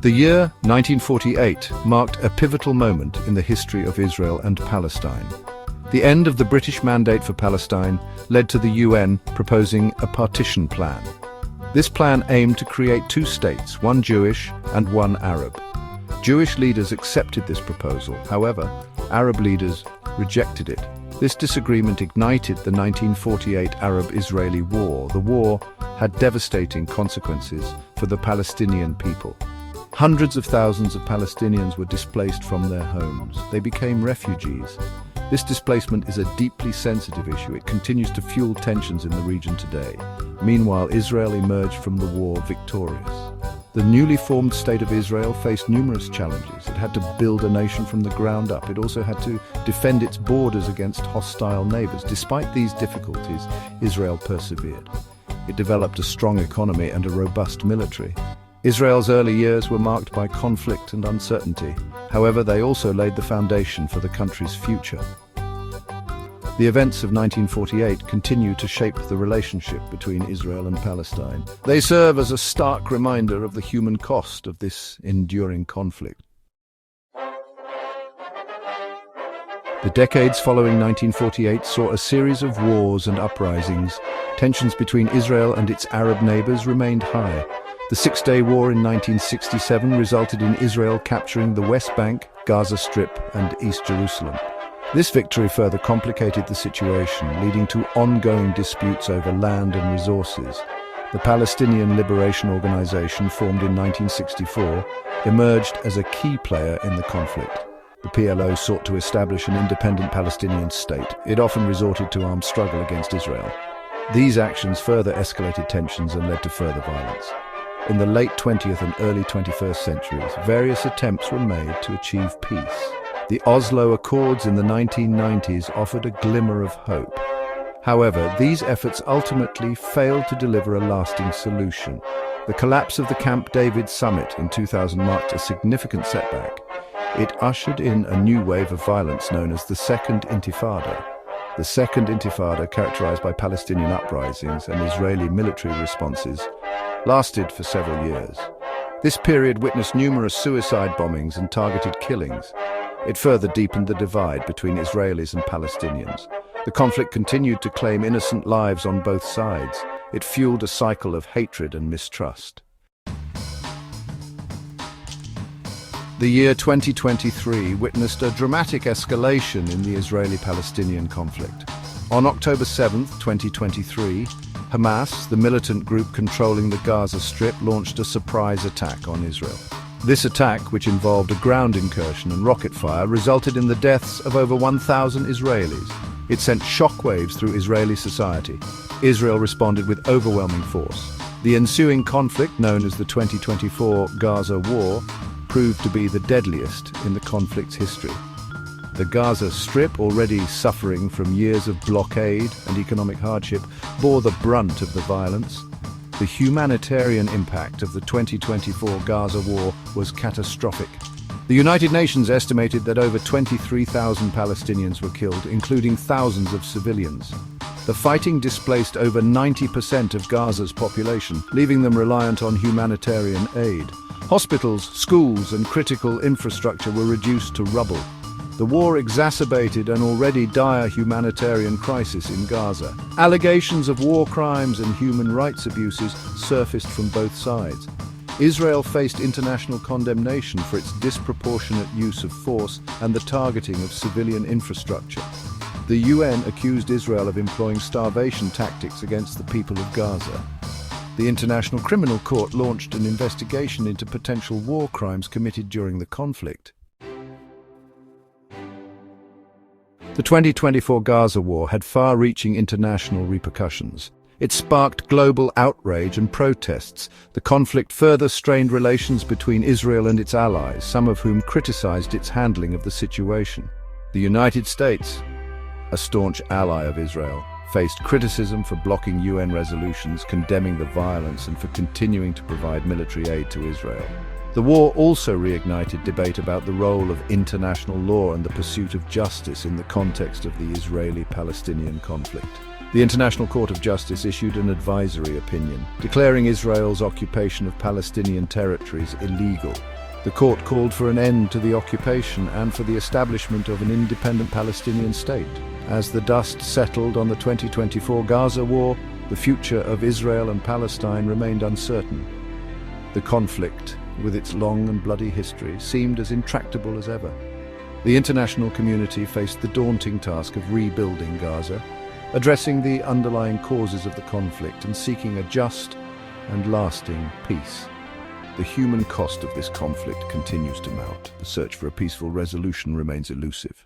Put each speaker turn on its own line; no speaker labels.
The year 1948 marked a pivotal moment in the history of Israel and Palestine. The end of the British mandate for Palestine led to the UN proposing a partition plan. This plan aimed to create two states, one Jewish and one Arab. Jewish leaders accepted this proposal. However, Arab leaders rejected it. This disagreement ignited the 1948 Arab-Israeli War. The war had devastating consequences for the Palestinian people. Hundreds of thousands of Palestinians were displaced from their homes. They became refugees. This displacement is a deeply sensitive issue. It continues to fuel tensions in the region today. Meanwhile, Israel emerged from the war victorious. The newly formed state of Israel faced numerous challenges. It had to build a nation from the ground up. It also had to defend its borders against hostile neighbors. Despite these difficulties, Israel persevered. It developed a strong economy and a robust military. Israel's early years were marked by conflict and uncertainty. However, they also laid the foundation for the country's future. The events of 1948 continue to shape the relationship between Israel and Palestine. They serve as a stark reminder of the human cost of this enduring conflict. The decades following 1948 saw a series of wars and uprisings. Tensions between Israel and its Arab neighbors remained high. The Six-Day War in 1967 resulted in Israel capturing the West Bank, Gaza Strip, and East Jerusalem. This victory further complicated the situation, leading to ongoing disputes over land and resources. The Palestinian Liberation Organization, formed in 1964, emerged as a key player in the conflict. The PLO sought to establish an independent Palestinian state. It often resorted to armed struggle against Israel. These actions further escalated tensions and led to further violence. In the late 20th and early 21st centuries, various attempts were made to achieve peace. The Oslo Accords in the 1990s offered a glimmer of hope. However, these efforts ultimately failed to deliver a lasting solution. The collapse of the Camp David summit in 2000 marked a significant setback. It ushered in a new wave of violence known as the Second Intifada. The Second Intifada, characterized by Palestinian uprisings and Israeli military responses, lasted for several years. This period witnessed numerous suicide bombings and targeted killings. It further deepened the divide between Israelis and Palestinians. The conflict continued to claim innocent lives on both sides. It fueled a cycle of hatred and mistrust. The year 2023 witnessed a dramatic escalation in the Israeli-Palestinian conflict. On October 7, 2023, Hamas, the militant group controlling the Gaza Strip, launched a surprise attack on Israel. This attack, which involved a ground incursion and rocket fire, resulted in the deaths of over 1,000 Israelis. It sent shockwaves through Israeli society. Israel responded with overwhelming force. The ensuing conflict, known as the 2024 Gaza War, proved to be the deadliest in the conflict's history. The Gaza Strip, already suffering from years of blockade and economic hardship, bore the brunt of the violence. The humanitarian impact of the 2024 Gaza war was catastrophic. The United Nations estimated that over 23,000 Palestinians were killed, including thousands of civilians. The fighting displaced over 90% of Gaza's population, leaving them reliant on humanitarian aid. Hospitals, schools, and critical infrastructure were reduced to rubble. The war exacerbated an already dire humanitarian crisis in Gaza. Allegations of war crimes and human rights abuses surfaced from both sides. Israel faced international condemnation for its disproportionate use of force and the targeting of civilian infrastructure. The UN accused Israel of employing starvation tactics against the people of Gaza. The International Criminal Court launched an investigation into potential war crimes committed during the conflict. The 2024 Gaza war had far-reaching international repercussions. It sparked global outrage and protests. The conflict further strained relations between Israel and its allies, some of whom criticized its handling of the situation. The United States, a staunch ally of Israel, faced criticism for blocking UN resolutions condemning the violence and for continuing to provide military aid to Israel. The war also reignited debate about the role of international law and the pursuit of justice in the context of the Israeli-Palestinian conflict. The International Court of Justice issued an advisory opinion, declaring Israel's occupation of Palestinian territories illegal. The court called for an end to the occupation and for the establishment of an independent Palestinian state. As the dust settled on the 2024 Gaza war, the future of Israel and Palestine remained uncertain. The conflict, with its long and bloody history, seemed as intractable as ever. The international community faced the daunting task of rebuilding Gaza, addressing the underlying causes of the conflict and seeking a just and lasting peace. The human cost of this conflict continues to mount. The search for a peaceful resolution remains elusive.